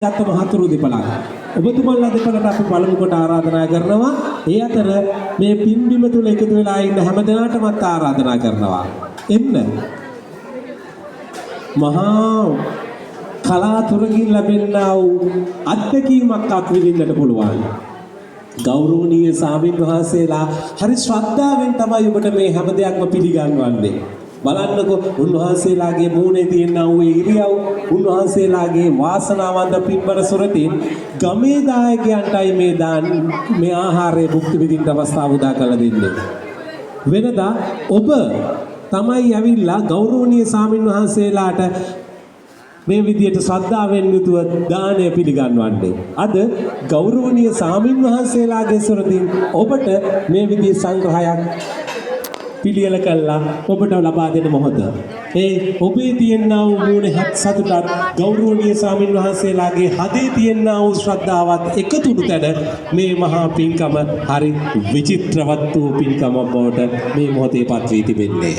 ගත්ත මහතුරු දෙපළක්. ඔබතුමන්ලා දෙපළට අපි පළමු කොට ආරාධනා කරනවා. ඒ අතර මේ පින්බිම තුල එකතු වෙලා ඉන්න හැම දෙනාටමත් ආරාධනා කරනවා. එන්න. මහා කලාතුරකින් ලැබෙනා වූ අත්දැකීමක් අත්විඳින්නට පුළුවන්. ගෞරවනීය ස්වාමීන් වහන්සේලා හරි ශ්‍රද්ධාවෙන් තමයි ඔබට මේ හැම දෙයක්ම පිළිගන්වන්නේ. බලන්නකො උන්වහන්සේලාගේ මූණේ තියෙන වූ ඉරියව් උන්වහන්සේලාගේ වාසනාවන්ත පින්බර සුරතින් ගමේ දායකයන්ටයි මේ ආහාරය භුක්ති විඳින්න අවස්ථාව උදා කරලා දෙන්නේ. වෙනදා ඔබ තමයි ඇවිල්ලා ගෞරවනීය ස්වාමින් වහන්සේලාට මේ විදියට ශ්‍රද්ධාවෙන් යුතුව දානය පිළිගන්වන්නේ. අද ගෞරවනීය ස්වාමින් වහන්සේලාගේ සුරතින් ඔබට මේ විදිය සංග්‍රහයක් පිළියෙල කළා ඔබට ලබා දෙන මොහොත. ඒ ඔබේ තියෙනා වූ මූණ හැත් සතුටත් ගෞරවනීය ස්වාමින් වහන්සේලාගේ හදේ තියෙනා වූ ශ්‍රද්ධාවත් එකතුණු තැන මේ මහා පින්කම හරි විචිත්‍රවත් වූ පින්කමක් බවට මේ මොහොතේ පත් වී තිබෙන්නේ.